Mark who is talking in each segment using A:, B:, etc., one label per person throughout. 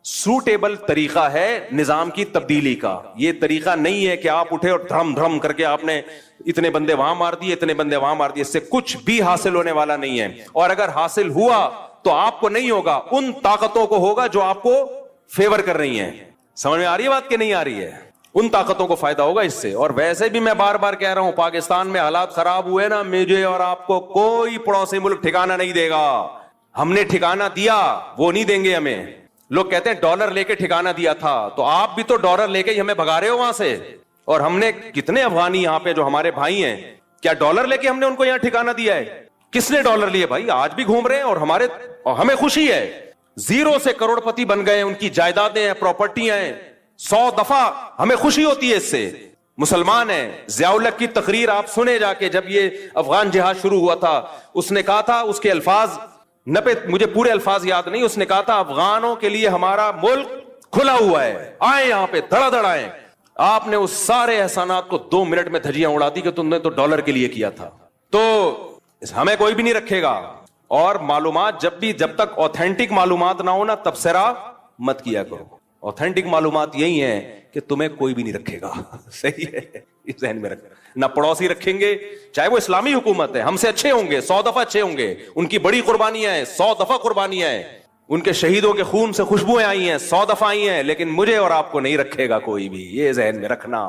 A: Suitable طریقہ ہے نظام کی تبدیلی کا. یہ طریقہ نہیں ہے کہ آپ اٹھے اور دھڑم دھڑم کر کے آپ نے اتنے بندے وہاں مار دیے, اتنے بندے وہاں مار دیے. اس سے کچھ بھی حاصل ہونے والا نہیں ہے, اور اگر حاصل ہوا تو آپ کو نہیں ہوگا, ان طاقتوں کو ہوگا جو آپ کو فیور کر رہی ہیں. سمجھ میں آ رہی ہے بات کہ نہیں آ رہی ہے؟ ان طاقتوں کو فائدہ ہوگا اس سے. اور ویسے بھی میں بار بار کہہ رہا ہوں, پاکستان میں حالات خراب ہوئے نا, مجھے اور آپ کو کوئی پڑوسی ملک ٹھکانہ نہیں دے گا. ہم نے ٹھکانہ دیا, وہ نہیں دیں گے ہمیں. لوگ کہتے ہیں ڈالر لے کے ٹھکانہ دیا تھا, تو آپ بھی تو ڈالر لے کے ہی ہمیں بھگا رہے ہو وہاں سے. اور ہم نے کتنے افغانی یہاں پہ جو ہمارے بھائی ہیں, کیا ڈالر لے کے ہم نے ان کو یہاں ٹھکانہ دیا ہے؟ کس نے ڈالر لیے بھائی؟ آج بھی گھوم رہے ہیں, اور ہمیں خوشی ہے. زیرو سے کروڑ پتی بن گئے, ان کی جائیدادیں ہیں, پراپرٹیاں ہیں. 100 دفعہ ہمیں خوشی ہوتی ہے اس سے. مسلمان ہیں. ضیاء الحق کی تقریر آپ سنے جا کے, جب یہ افغان جہاد شروع ہوا تھا, اس نے کہا تھا, اس کے الفاظ مجھے پورے الفاظ یاد نہیں, اس نے کہا تھا افغانوں کے لیے ہمارا ملک کھلا ہوا ہے, آئے یہاں پہ دھڑا دھڑ آئے. آپ نے اس سارے احسانات کو 2 منٹ میں دھجیاں اڑا دی کہ تم نے تو ڈالر کے لیے کیا تھا. تو ہمیں کوئی بھی نہیں رکھے گا. اور معلومات جب تک اوتھینٹک معلومات نہ ہو نا, تبصرہ مت کیا کرو. اوتھینٹک معلومات یہی ہیں کہ تمہیں کوئی بھی نہیں رکھے گا. صحیح ہے, اس ذہن میں رکھنا. نہ پڑوسی رکھیں گے, چاہے وہ اسلامی حکومت ہے, ہم سے اچھے ہوں گے, 100 دفعہ اچھے ہوں گے. ان کی بڑی قربانیاں ہیں, 100 دفعہ قربانیاں ہیں. ان کے شہیدوں کے خون سے خوشبوئیں آئی ہیں, 100 دفعہ آئی ہیں. لیکن مجھے اور آپ کو نہیں رکھے گا کوئی بھی, یہ ذہن میں رکھنا.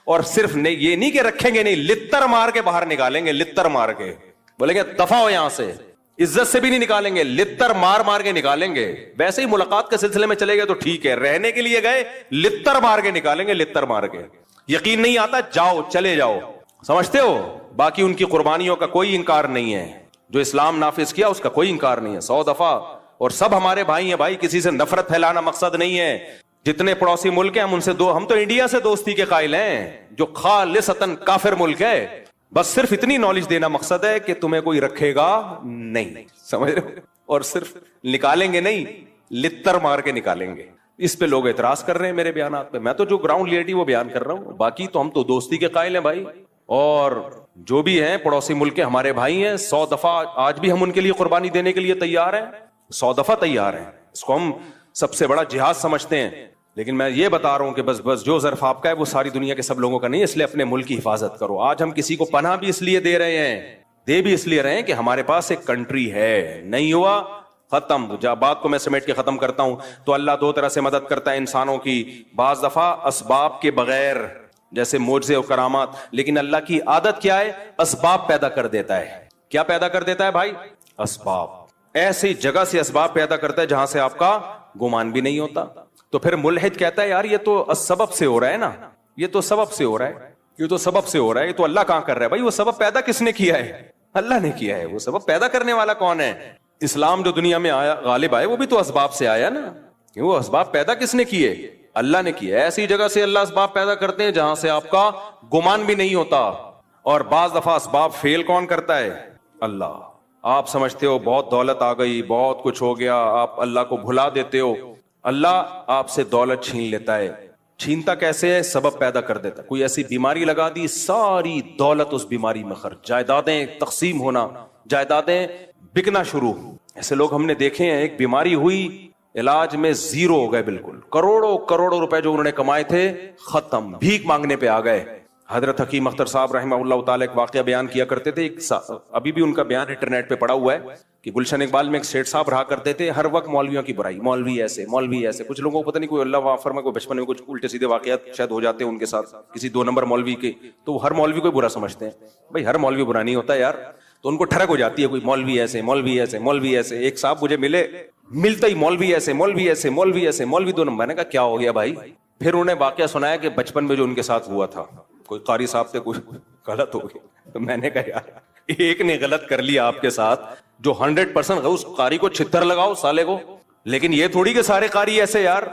A: اور صرف یہ نہیں کہ رکھیں گے نہیں, لتر مار کے باہر نکالیں گے. لتر مار کے بولیں گے دفع ہو یہاں سے. عزت سے بھی نہیں نکالیں گے, لتر مار مار کے نکالیں گے. ویسے ہی ملاقات کے سلسلے میں چلے گئے تو ٹھیک ہے, رہنے کے لیے گئے, لتر مار کے نکالیں گے. لتر مار کے. یقین نہیں آتا, جاؤ, چلے جاؤ. سمجھتے ہو؟ باقی ان کی قربانیوں کا کوئی انکار نہیں ہے. جو اسلام نافذ کیا اس کا کوئی انکار نہیں ہے, 100 دفعہ. اور سب ہمارے بھائی ہیں بھائی, کسی سے نفرت پھیلانا مقصد نہیں ہے. جتنے پڑوسی ملک ہیں ہم ان سے ہم تو انڈیا سے دوستی کے قائل ہیں, جو خالصتاً کافر ملک ہے. بس صرف اتنی نالج دینا مقصد ہے کہ تمہیں کوئی رکھے گا نہیں. سمجھ رہے ہو؟ اور صرف نکالیں گے نہیں, لتر مار کے نکالیں گے. اس پہ لوگ اعتراض کر رہے ہیں میرے بیانات پہ. میں تو جو گراؤنڈ ریئلٹی وہ بیان کر رہا ہوں. باقی تو ہم تو دوستی کے قائل ہیں بھائی. اور جو بھی ہیں پڑوسی ملک کے ہمارے بھائی ہیں, 100 دفعہ آج بھی ہم ان کے لیے قربانی دینے کے لیے تیار ہیں. 100 دفعہ تیار ہیں. اس کو ہم سب سے بڑا جہاد سمجھتے ہیں. لیکن میں یہ بتا رہا ہوں کہ بس جو ظرف آپ کا ہے وہ ساری دنیا کے سب لوگوں کا نہیں. اس لیے اپنے ملک کی حفاظت کرو. آج ہم کسی کو پناہ بھی اس لیے دے رہے ہیں, دے بھی اس لیے رہے ہیں کہ ہمارے پاس ایک کنٹری ہے. نہیں ہوا ختم. بات کو میں سمیٹ کے ختم کرتا ہوں. تو اللہ 2 طرح سے مدد کرتا ہے انسانوں کی. بعض دفعہ اسباب کے بغیر, جیسے معجزے و کرامات. لیکن اللہ کی عادت کیا ہے؟ اسباب پیدا کر دیتا ہے. کیا پیدا کر دیتا ہے بھائی؟ اسباب. ایسی جگہ سے اسباب پیدا کرتا ہے جہاں سے آپ کا گمان بھی نہیں ہوتا. تو پھر ملحد کہتا ہے یار یہ تو سبب سے ہو رہا ہے نا, یہ تو سبب سے ہو رہا ہے, یہ تو سبب سے ہو رہا ہے, یہ تو اللہ کہاں کر رہا ہے. بھائی وہ سبب پیدا کس نے کیا ہے؟ اللہ نے کیا ہے. وہ سبب پیدا کرنے والا کون ہے؟ اسلام جو دنیا میں آیا, غالب آئے, وہ بھی تو اسباب سے آیا نا. وہ اسباب پیدا کس نے کیے؟ اللہ نے کیا. ایسی جگہ سے اللہ اسباب پیدا کرتے ہیں جہاں سے آپ کا گمان بھی نہیں ہوتا. اور بعض دفعہ اسباب فیل کون کرتا ہے؟ اللہ. آپ سمجھتے ہو بہت دولت آ گئی, بہت کچھ ہو گیا, آپ اللہ کو بھلا دیتے ہو. اللہ آپ سے دولت چھین لیتا ہے. چھینتا کیسے ہے؟ سبب پیدا کر دیتا. کوئی ایسی بیماری لگا دی, ساری دولت اس بیماری میں خرچ, جائیدادیں تقسیم ہونا, جائیدادیں بکنا شروع. ایسے لوگ ہم نے دیکھے ہیں, ایک بیماری ہوئی, علاج میں زیرو ہو گئے بالکل. کروڑوں کروڑوں روپے جو انہوں نے کمائے تھے ختم, بھیک مانگنے پہ آ گئے. حضرت حکیم اختر صاحب رحمہ اللہ تعالیٰ ایک واقعہ بیان کیا کرتے تھے. ابھی بھی ان کا بیان انٹرنیٹ پہ پڑا ہوا ہے کہ گلشن اقبال میں ایک سیٹ صاحب رہا کرتے تھے, ہر وقت مولویوں کی برائی, مولوی ایسے, مولوی ایسے. کچھ لوگوں کو پتہ نہیں, کوئی اللہ وافر میں کوئی بچپن میں کچھ الٹے سیدھے واقعات شاید ہو جاتے ہیں ان کے ساتھ, کسی 2 نمبر مولوی کے, تو وہ ہر مولوی کو برا سمجھتے ہیں. بھائی ہر مولوی برا نہیں ہوتا یار. تو ان کو ٹھڑک ہو جاتی ہے, کوئی مولوی ایسے, مولوی ایسے, مولوی ایسے. ایک صاحب مجھے ملتا ہی مولوی ایسے, مولوی ایسے, مولوی ایسے, مولوی 2 نمبر. میں نے کہا کیا ہو گیا بھائی؟ پھر انہیں واقعہ سنایا کہ بچپن میں جو ان کے ساتھ ہوا تھا, کوئی قاری صاحب سے کچھ غلط ہو گیا. تو میں نے کہا یار ایک نے غلط کر لیا آپ کے ساتھ, جو 100% اس قاری کو چھتر لگاؤ سالے کو. لیکن یہ تھوڑی کہ سارے قاری ایسے یار,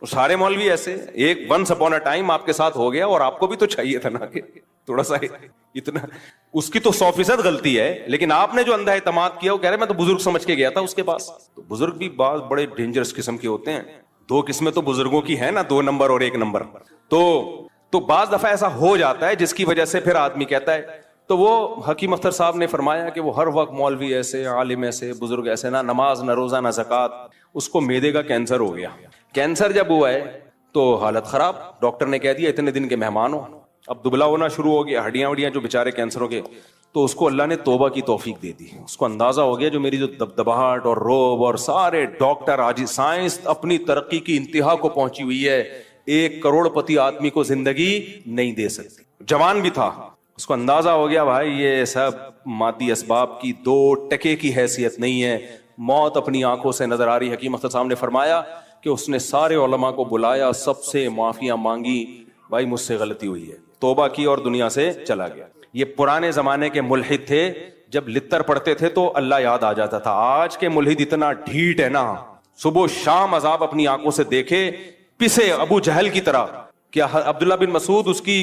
A: سارے مولوی ایسے. ایک ونس اپون اے ٹائم آپ کے ساتھ ہو گیا, اور آپ کو بھی تو چاہیے تھا نا کہ تھوڑا سا اتنا. اس کی تو 100% غلطی ہے, لیکن آپ نے جو اندھا اعتماد کیا, وہ کہہ رہے میں تو بزرگ سمجھ کے گیا تھا اس کے پاس. تو بزرگ بھی بعض بڑے ڈینجرس قسم کے ہوتے ہیں. 2 قسمیں تو بزرگوں کی ہیں نا, 2 نمبر اور 1 نمبر. تو بعض دفعہ ایسا ہو جاتا ہے جس کی وجہ سے پھر آدمی کہتا ہے. تو وہ حکیم اختر صاحب نے فرمایا کہ وہ ہر وقت مولوی ایسے, عالم ایسے, بزرگ ایسے, نہ نماز, نہ روزہ, نہ زکات. اس کو معدے کا کینسر ہو گیا. कैंसर जब हुआ है तो हालत खराब, डॉक्टर ने कह दिया इतने दिन के मेहमान हो, अब दुबला होना शुरू हो गया, हड्डियां वड्डियां जो बेचारे कैंसरों के, तो उसको अल्लाह ने तौबा की तौफीक दे दी। उसको अंदाजा हो गया जो मेरी जो दबदबाहट और रोब और सारे डॉक्टर, आज साइंस अपनी तरक्की की इंतहा को पहुंची हुई है, 1 करोड़पति आदमी को जिंदगी नहीं दे सकती। जवान भी था, उसको अंदाजा हो गया भाई ये सब मादी असबाब की 2 टके की हैसियत नहीं है, मौत अपनी आंखों से नजर आ रही। हकीम अख्तर साहब ने फरमाया कि उसने सारे उलमा को बुलाया, सबसे माफिया मांगी, भाई मुझसे गलती हुई है, तौबा की और दुनिया से चला गया। ये पुराने जमाने के मुल्हिद थे, जब लित्तर पढ़ते थे तो अल्लाह याद आ जाता था। आज के मुल्हिद इतना ढीठ है ना, सुबह शाम अजाब अपनी आंखों से देखे, पिसे अबू जहल की तरह। क्या अब्दुल्ला बिन मसूद उसकी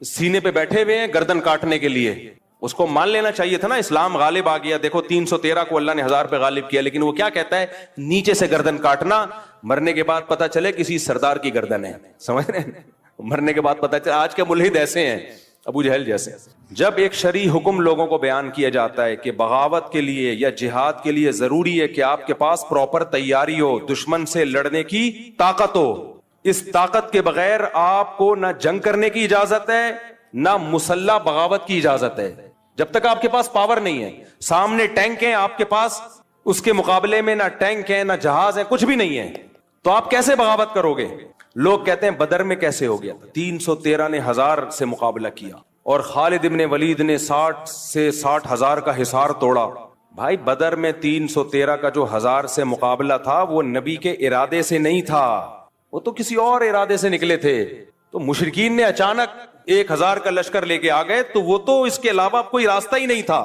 A: सीने पे बैठे हुए हैं गर्दन काटने के लिए? उसको मान लेना चाहिए था ना, इस्लाम गालिब आ गया। देखो 313 को अल्लाह ने 1000 पे गालिब किया, लेकिन वो क्या कहता है, नीचे से गर्दन काटना, मरने के बाद पता चले किसी सरदार की गर्दन है। समझ रहे हैं? मरने के बाद पता चले। आज के मुल्हिद ऐसे हैं, अबू जहल जैसे। जब एक शरई हुक्म लोगों को बयान किया जाता है कि बगावत के लिए या जिहाद के लिए जरूरी है कि आपके पास प्रॉपर तैयारी हो, दुश्मन से लड़ने की ताकत हो, इस ताकत के बगैर आपको ना जंग करने की इजाजत है ना मुसल्ला बगावत की इजाजत है। जब तक आपके पास पावर नहीं है, सामने टैंक है आपके पास, उसके मुकाबले में ना टैंक है ना जहाज है, कुछ भी नहीं है, तो आप कैसे बगावत करोगे? लोग कहते हैं बदर में कैसे हो गया, 313 ने 1000 से मुकाबला किया और खालिद इब्ने वलीद ने 60 से 60,000 का हिसार तोड़ा। भाई बदर में 313 का जो 1000 से मुकाबला था वो नबी के इरादे से नहीं था, वो तो किसी और इरादे से निकले थे। तो मुशरिकीन ने अचानक 1000 का लश्कर लेके आ गए, तो वो तो इसके अलावा कोई रास्ता ही नहीं था।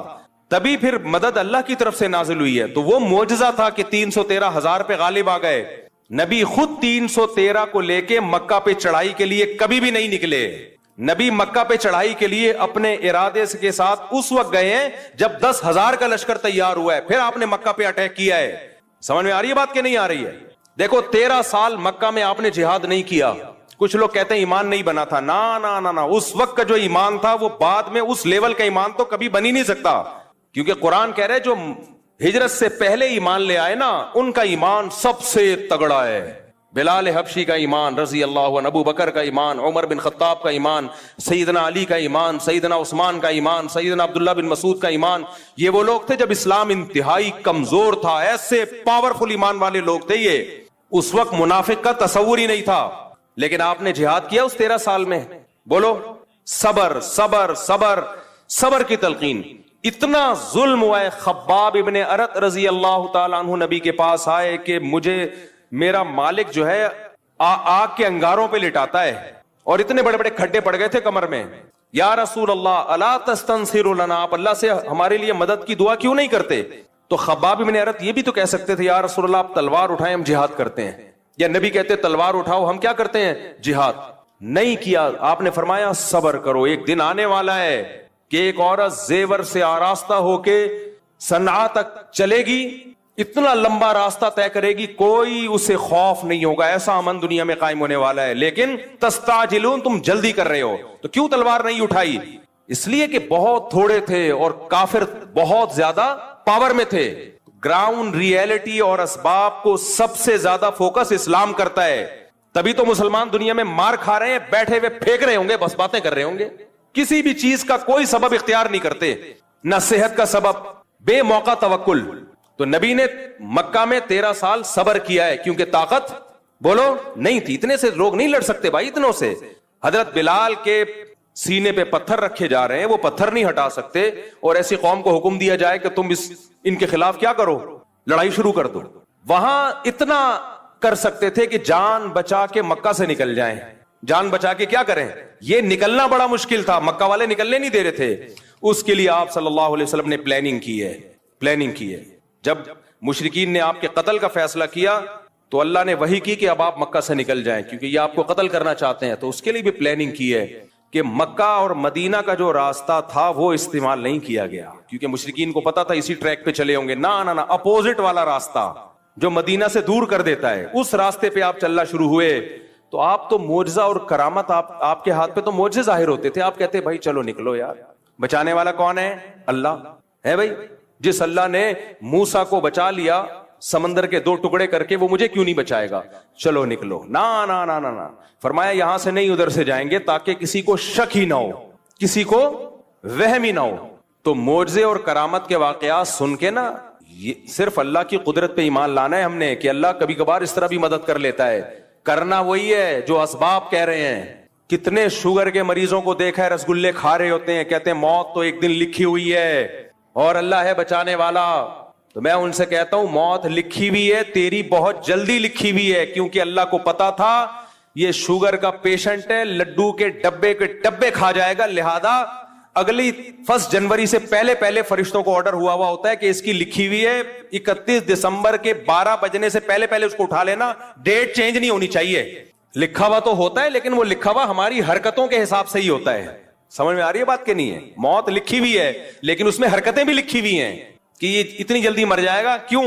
A: तभी फिर मदद अल्लाह की तरफ से नाजिल हुई है। तो वो मोजज़ा था कि 313,000 पे गालिब आ गए। नबी खुद 313 को लेके मक्का पे चढ़ाई के लिए कभी भी नहीं निकले। नबी मक्का पे चढ़ाई के लिए अपने इरादे के साथ उस वक्त गए हैं जब 10,000 का लश्कर तैयार हुआ है, फिर आपने मक्का पे अटैक किया है। समझ में आ रही है बात कि नहीं आ रही है? देखो 13 साल मक्का में आपने जिहाद नहीं किया। कुछ लोग कहते हैं ईमान नहीं बना था, ना ना ना ना, उस वक्त का जो ईमान था वो बाद में उस लेवल का ईमान तो कभी बन ही नहीं सकता, क्योंकि कुरान कह रहे जो हिजरत से पहले ईमान ले आए ना, उनका ईमान सबसे तगड़ा है। बिलाल हबशी का ईमान रजी अल्लाह अन्हु, अबू बकर का ईमान, उमर बिन खत्ताब का ईमान, सैयदना अली का ईमान, सैयदना उस्मान का ईमान, सैयदना अब्दुल्ला बिन मसूद का ईमान। ये वो लोग थे जब इस्लाम इंतहाई कमजोर था, ऐसे पावरफुल ईमान वाले लोग थे ये। उस वक्त मुनाफिक का तस्वुर ही नहीं था, लेकिन आपने जिहाद किया उस 13 साल में। बोलो सबर सबर सबर सबर की तलकीन। इतना जुल्म हुआ है, खब्बाब इब्ने अरत रजी अल्लाह ताला अन्हु नबी के पास आए कि मुझे मेरा मालिक जो है आग के अंगारों पे लिटाता है, और इतने बड़े बड़े खड्डे पड़ गए थे कमर में। या रसूल अल्लाह अला तस्तंसिरु लना, आप अल्लाह से हमारे लिए मदद की दुआ क्यों नहीं करते? तो खब्बाब इब्ने अरत ये भी तो कह सकते थे, या रसूल अल्लाह आप तलवार उठाएं हम जिहाद करते हैं, या नबी कहते तलवार उठाओ हम क्या करते हैं, जिहाद। नहीं किया। आपने फरमाया सबर करो, एक दिन आने वाला है कि एक औरत जेवर से आरास्ता होके सन्ना तक चलेगी, इतना लंबा रास्ता तय करेगी, कोई उसे खौफ नहीं होगा, ऐसा अमन दुनिया में कायम होने वाला है। लेकिन तस्ताजिलून, तुम जल्दी कर रहे हो, तो क्यों तलवार नहीं उठाई? इसलिए कि बहुत थोड़े थे और काफिर बहुत ज्यादा पावर में थे। ग्राउंड रियलिटी और असबाब को सबसे ज्यादा फोकस इस्लाम करता है। तभी तो मुसलमान दुनिया में मार खा रहे हैं, बैठे हुए फेंक रहे होंगे, बस बातें कर रहे होंगे, किसी भी चीज का कोई सबब इख्तियार नहीं करते, ना सेहत का सबब, बेमौका तवक्कुल। तो नबी ने मक्का में 13 साल सबर किया है, क्योंकि ताकत बोलो नहीं थी, इतने से लोग नहीं लड़ सकते भाई, इतनों से। हजरत बिलाल के सीने पे पत्थर रखे जा रहे हैं, वो पत्थर नहीं हटा सकते, और ऐसी कौम को हुक्म दिया जाए कि तुम इनके खिलाफ क्या करो, लड़ाई शुरू कर दो। वहां इतना कर सकते थे कि जान बचा के मक्का से निकल जाएं। जान बचा के क्या करें, ये निकलना बड़ा मुश्किल था, मक्का वाले निकलने नहीं दे रहे थे। उसके लिए आप सल्लल्लाहु अलैहि वसल्लम ने प्लानिंग की है। जब मुशरिकीन ने आपके कत्ल का फैसला किया तो अल्लाह ने वही की कि अब आप मक्का से निकल जाएं, क्योंकि ये आपको कत्ल करना चाहते हैं। तो उसके लिए भी प्लानिंग की है कि मक्का और मदीना का जो रास्ता था वो इस्तेमाल नहीं किया गया, क्योंकि मुशरिकीन को पता था इसी ट्रैक पे चले होंगे। ना ना ना, अपोजिट वाला रास्ता जो मदीना से दूर कर देता है, उस रास्ते पे आप चलना शुरू हुए। तो आप तो मोजज़ा और करामत, आपके हाथ पे तो मोजज़े जाहिर होते थे। आप कहते भाई चलो निकलो यार। बचाने वाला कौन है? अल्लाह है भाई। जिस अल्लाह ने मूसा को बचा लिया समंदर के 2 टुकड़े करके वो मुझे क्यों नहीं बचाएगा, चलो निकलो। ना ना ना ना ना, फरमाया यहां से नहीं उधर से जाएंगे ताकि किसी को शक ही ना हो, किसी को वहम ही ना हो। तो मोजे और करामत के वाकयात सुन के ना, ये सिर्फ अल्लाह की कुदरत पे ईमान लाना है हमने कि अल्लाह कभी कभार इस तरह भी मदद कर लेता है। करना वही है जो असबाब कह रहे हैं। कितने शुगर के मरीजों को देखा है, रसगुल्ले खा रहे होते हैं, कहते हैं मौत तो एक दिन लिखी हुई है और अल्लाह है बचाने वाला। तो मैं उनसे कहता हूं मौत लिखी हुई है, तेरी बहुत जल्दी लिखी हुई है, क्योंकि अल्लाह को पता था ये शुगर का पेशेंट है, लड्डू के डब्बे खा जाएगा, लिहाजा अगली 1 जनवरी से पहले फरिश्तों को ऑर्डर हुआ होता है कि इसकी लिखी हुई है 31 दिसंबर के 12 बजने से पहले उसको उठा लेना, डेट चेंज नहीं होनी चाहिए। लिखा हुआ तो होता है लेकिन वो लिखा हुआ हमारी हरकतों के हिसाब से ही होता है। समझ में आ रही है बात कि नहीं है? मौत लिखी हुई है लेकिन उसमें हरकतें भी लिखी हुई हैं कि ये इतनी जल्दी मर जाएगा। क्यों?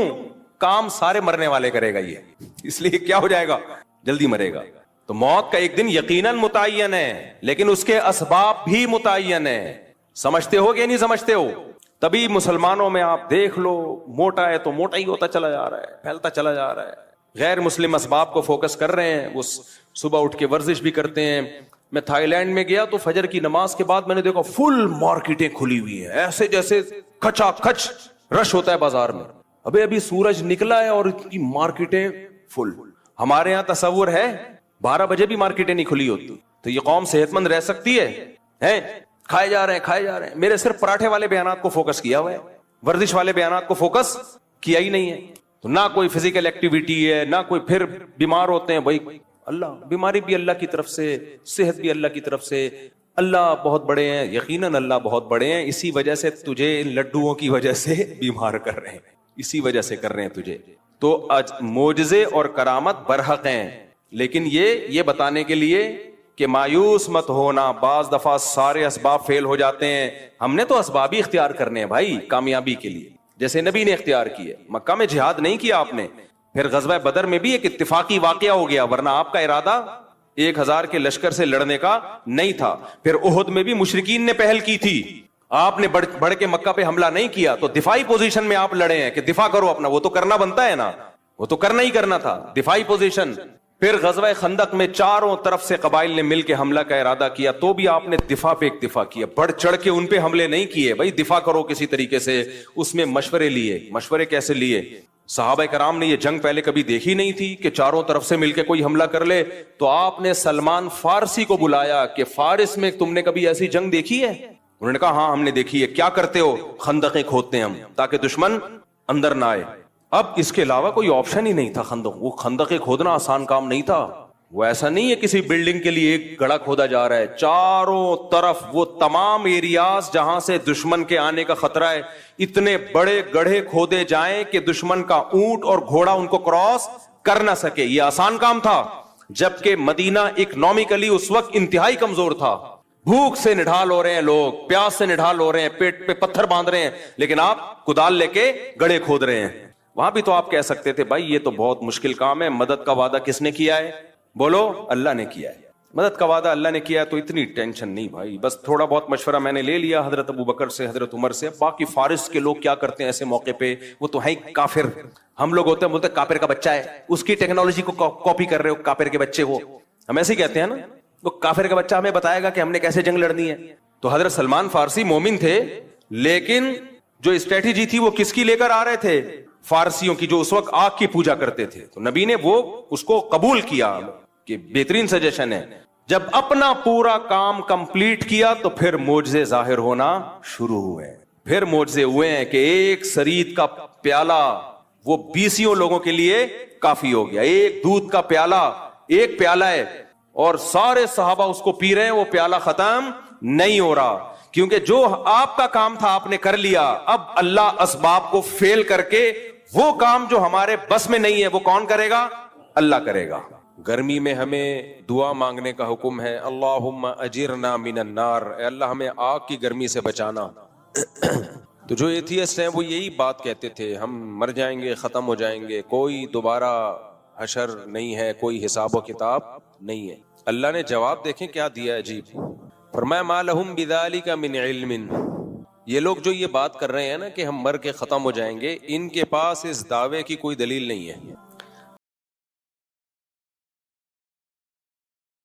A: काम सारे मरने वाले करेगा ये, इसलिए क्या हो जाएगा, जल्दी मरेगा। तो मौत का एक दिन यकीनन मुतय्यन है, लेकिन उसके असबाब भी मुतय्यन है। समझते हो कि नहीं समझते हो? तभी मुसलमानों में आप देख लो, मोटा है तो मोटा ही होता चला जा रहा है, फैलता चला जा रहा है। गैर मुस्लिम असबाब को फोकस कर रहे हैं, वो सुबह उठ के वर्जिश भी करते हैं। मैं थाईलैंड में गया तो फजर की नमाज के बाद मैंने देखा फुल मार्केटें खुली हुई हैं, ऐसे जैसे खचाखच रश होता है बाजार में। अभी सूरज निकला है और इतनी मार्केटें फुल। हमारे यहां तसव्वुर है 12 बजे भी मार्केटें नहीं खुली होती। तो ये कौम सेहतमंद रह सकती है? खाए जा रहे हैं। मेरे सिर्फ पराठे वाले बयानात को फोकस किया हुआ है, वर्जिश वाले बयानात को फोकस किया ही नहीं है। तो ना कोई फिजिकल एक्टिविटी है, ना कोई, फिर बीमार होते हैं भाई, अल्लाह, बीमारी भी अल्लाह की तरफ से, सेहत भी अल्लाह की तरफ से। अल्लाह बहुत बड़े हैं, यकीनन अल्लाह बहुत बड़े हैं, इसी वजह से तुझे इन लड्डुओं की वजह से बीमार कर रहे हैं, इसी वजह से कर रहे हैं तुझे। तो आज मोजज़े और करामत बरहक हैं, लेकिन ये बताने के लिए कि मायूस मत होना, बाज दफा सारे असबाब फेल हो जाते हैं। हमने तो असबाब ही इख्तियार करने हैं भाई कामयाबी के लिए, जैसे नबी ने इख्तियार किए। मक्का में जिहाद नहीं किया आपने, फिर गज़वा बदर में भी एक इत्तिफाकी वाकया हो गया, वरना आपका इरादा 1000 के लश्कर से लड़ने का नहीं था। फिर उहुद में भी मुशरिकीन ने पहल की थी, आपने बढ़ के मक्का पे हमला नहीं किया, तो दिफाई पोजीशन में आप लड़े हैं कि दिफा करो अपना, वो तो करना बनता है ना, वो तो करना ही करना था, दिफाई पोजीशन। फिर गज़वा खंदक में चारों तरफ से कबाइल ने मिलकर हमला का इरादा किया, तो भी आपने दिफा पे इक्तिफा किया, बढ़ चढ़ के उन पे हमले नहीं किए। भाई दिफा करो किसी तरीके से, उसमें मशवरे लिए। मशवरे कैसे लिए? सहाबा कराम ने ये जंग पहले कभी देखी नहीं थी कि चारों तरफ से मिलकर कोई हमला कर ले। तो आपने सलमान फारसी को बुलाया कि फारिस में तुमने कभी ऐसी जंग देखी है? उन्होंने कहा हाँ हमने देखी है। क्या करते हो? खंदकें खोदते हैं हम, ताकि दुश्मन अंदर ना आए। अब इसके अलावा कोई ऑप्शन ही नहीं था खंदक, वो खंदकें खोदना आसान काम नहीं था। वो ऐसा नहीं है किसी बिल्डिंग के लिए एक गड़ा खोदा जा रहा है, चारों तरफ वो तमाम एरियाज जहां से दुश्मन के आने का खतरा है, इतने बड़े गड्ढे खोदे जाएं कि दुश्मन का ऊंट और घोड़ा उनको क्रॉस कर ना सके। ये आसान काम था, जबकि मदीना इकोनॉमिकली उस वक्त इंतहाई कमजोर था। भूख से निढाल हो रहे हैं लोग, प्यास से निढाल हो रहे हैं, पेट पे पत्थर बांध रहे हैं, लेकिन आप कुदाल लेके गड्ढे खोद रहे हैं। वहां भी तो आप कह सकते थे भाई ये तो बहुत मुश्किल काम है, मदद का वादा किसने किया है? बोलो, अल्लाह ने किया है। मदद का वादा अल्लाह ने किया है, तो इतनी टेंशन नहीं भाई, बस थोड़ा बहुत मशवरा मैंने ले लिया हजरत अबू बकर से, हजरत उमर से। बाकी फारिस के लोग क्या करते हैं ऐसे मौके पे, वो तो है काफिर। हम लोग होते हैं बोलते काफिर का बच्चा है, उसकी टेक्नोलॉजी को कॉपी कर रहे हो, काफिर के बच्चे हो, हम ऐसे ही कहते हैं ना। वो काफिर का बच्चा हमें बताएगा कि हमने कैसे जंग लड़नी है। तो हजरत सलमान फारसी मोमिन थे, लेकिन जो स्ट्रेटेजी थी वो किसकी लेकर आ रहे थे? फारसियों की, जो उस वक्त आग की पूजा करते थे। तो नबी ने वो उसको कबूल किया कि बेहतरीन सजेशन है। जब अपना पूरा काम कंप्लीट किया तो फिर मोजज़े जाहिर होना शुरू हुए। फिर मोजज़े हुए हैं कि एक सरीद का प्याला वो 20 लोगों के लिए काफी हो गया। एक दूध का प्याला, एक प्याला है और सारे सहाबा उसको पी रहे हैं, वो प्याला खत्म नहीं हो रहा, क्योंकि जो आपका काम था आपने कर लिया। अब अल्लाह असबाब को फेल करके वो काम जो हमारे बस में नहीं है वो कौन करेगा? अल्लाह करेगा। गर्मी में हमें दुआ मांगने का हुक्म है, अल्लाहुम्मा अजिरना मिनन नार, अल्लाह हमें आग की गर्मी से बचाना। तो जो एथियस्ट हैं वो यही बात कहते थे, हम मर जाएंगे, खत्म हो जाएंगे, कोई दोबारा हशर नहीं है, कोई हिसाब व किताब नहीं है। अल्लाह ने जवाब देखें क्या दिया अजीब, फरमाया मा लहुम बिज़ालिका मिन इल्मिन, یہ لوگ جو یہ بات کر رہے ہیں نا کہ ہم مر کے ختم ہو جائیں گے، ان کے پاس اس دعوے کی کوئی دلیل نہیں ہے.